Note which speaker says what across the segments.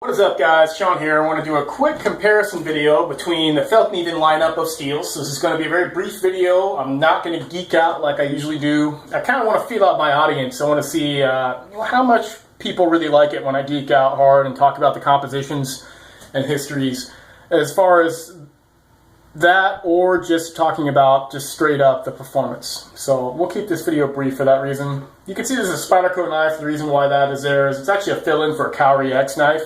Speaker 1: What is up, guys? Sean here. I want to do a quick comparison video between the Fallkniven lineup of steels. So this is going to be a very brief video. I'm not going to geek out like I usually do. I kind of want to feel out my audience. I want to see how much people really like it when I geek out hard and talk about the compositions and histories. As far as that, or just talking about just straight up the performance. So we'll keep this video brief for that reason. You can see there's a Spyderco knife. The reason why that is there is it's actually a fill-in for a Cowry-X knife.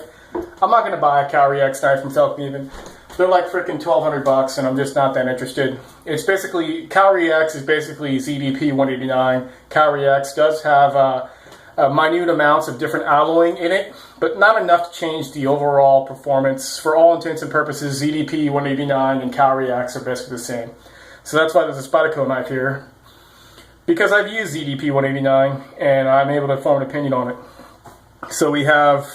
Speaker 1: I'm not going to buy a Cowry-X knife from Fallkniven. They're like freaking $1,200 and I'm just not that interested. It's basically, Cowry-X is basically ZDP 189. Cowry-X does have minute amounts of different alloying in it, but not enough to change the overall performance. For all intents and purposes, ZDP 189 and Cowry-X are basically the same. So that's why there's a Spyderco knife here. Because I've used ZDP 189 and I'm able to form an opinion on it. So we have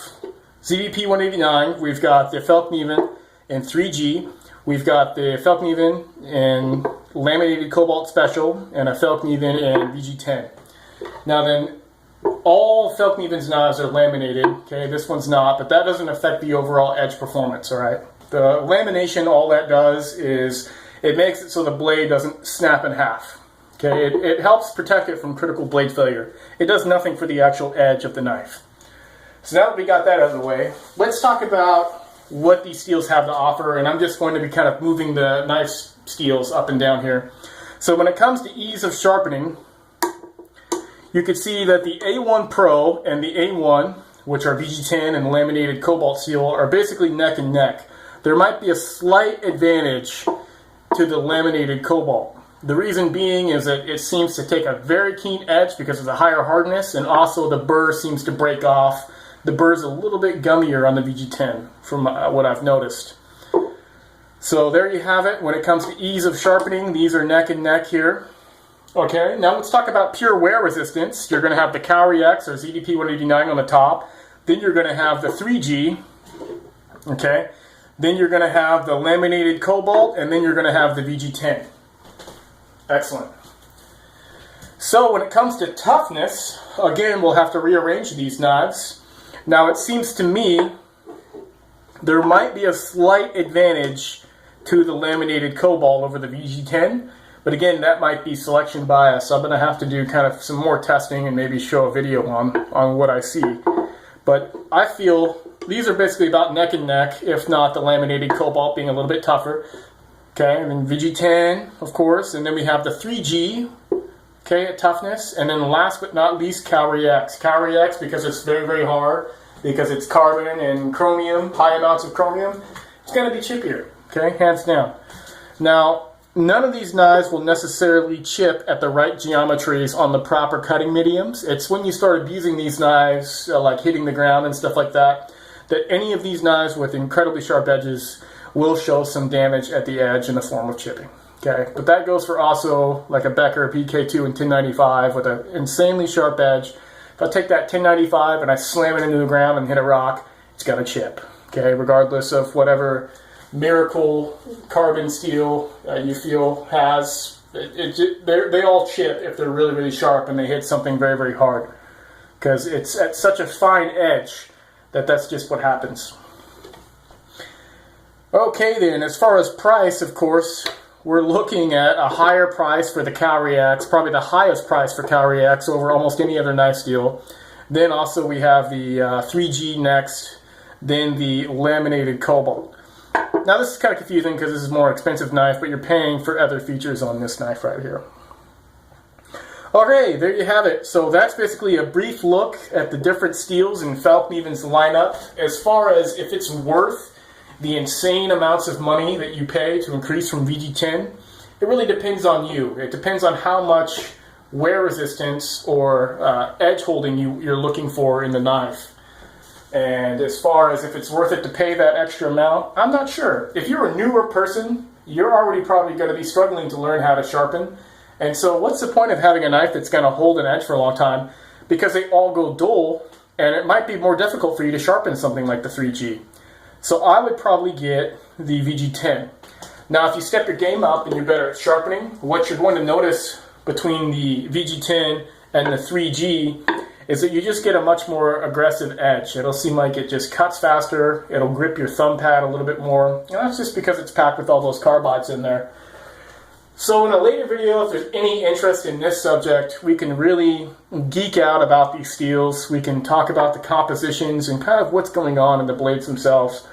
Speaker 1: ZDP 189, we've got the Fallkniven in 3G, we've got the Fallkniven in laminated Cobalt Special, and a Fallkniven in VG10. Now then, all Fallkniven's knives are laminated, okay, this one's not, but that doesn't affect the overall edge performance, alright? The lamination, all that does is, it makes it so the blade doesn't snap in half, okay? It helps protect it from critical blade failure. It does nothing for the actual edge of the knife. So now that we got that out of the way, let's talk about what these steels have to offer, and I'm just going to be kind of moving the knife steels up and down here. So when it comes to ease of sharpening, you can see that the A1 Pro and the A1, which are VG10 and laminated Cobalt steel, are basically neck and neck. There might be a slight advantage to the laminated Cobalt. The reason being is that it seems to take a very keen edge because of the higher hardness, and also the burr seems to break off. The burr's a little bit gummier on the VG10 from what I've noticed. So there you have it. When it comes to ease of sharpening, these are neck and neck here. Okay, now let's talk about pure wear resistance. You're going to have the Cowry-X or ZDP 189 on the top. Then you're going to have the 3G. Okay, then you're going to have the laminated Cobalt, and then you're going to have the VG10. Excellent. So when it comes to toughness, again, we'll have to rearrange these knives. Now it seems to me there might be a slight advantage to the laminated Cobalt over the VG10, but again, that might be selection bias. I'm going to have to do kind of some more testing and maybe show a video on what I see. But I feel these are basically about neck and neck, if not the laminated Cobalt being a little bit tougher. Okay, and then VG10, of course, and then we have the 3G. Okay, at toughness, and then last but not least, Cowry-X. Cowry-X, because it's very, very hard, because it's carbon and chromium, high amounts of chromium, it's going to be chippier, okay, hands down. Now, none of these knives will necessarily chip at the right geometries on the proper cutting mediums. It's when you start abusing these knives, like hitting the ground and stuff like that, that any of these knives with incredibly sharp edges will show some damage at the edge in the form of chipping. Okay, but that goes for also like a Becker PK2 and 1095 with an insanely sharp edge. If I take that 1095 and I slam it into the ground and hit a rock, it's got to chip. Okay, regardless of whatever miracle carbon steel you feel has, they all chip if they're really, really sharp and they hit something very, very hard. Because it's at such a fine edge that that's just what happens. Okay then, as far as price, of course, we're looking at a higher price for the Cowry-X, probably the highest price for Cowry-X over almost any other knife steel. Then also we have the 3G next, then the laminated Cobalt. Now this is kind of confusing because this is a more expensive knife, but you're paying for other features on this knife right here. Okay, there you have it. So that's basically a brief look at the different steels in Fallkniven's lineup. As far as if it's worth the insane amounts of money that you pay to increase from VG10, it really depends on you. It depends on how much wear resistance or edge holding you're looking for in the knife. And as far as if it's worth it to pay that extra amount, I'm not sure. If you're a newer person, you're already probably going to be struggling to learn how to sharpen. And so what's the point of having a knife that's going to hold an edge for a long time? Because they all go dull, and it might be more difficult for you to sharpen something like the 3G. So I would probably get the VG10. Now if you step your game up and you're better at sharpening, what you're going to notice between the VG10 and the 3G is that you just get a much more aggressive edge. It'll seem like it just cuts faster. It'll grip your thumb pad a little bit more. And that's just because it's packed with all those carbides in there. So in a later video, if there's any interest in this subject, we can really geek out about these steels. We can talk about the compositions and kind of what's going on in the blades themselves.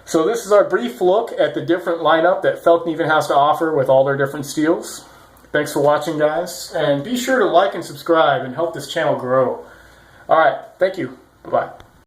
Speaker 1: So this is our brief look at the different lineup that Fallkniven has to offer with all their different steels. Thanks for watching, guys, and be sure to like and subscribe and help this channel grow. All right, thank you. Bye-bye.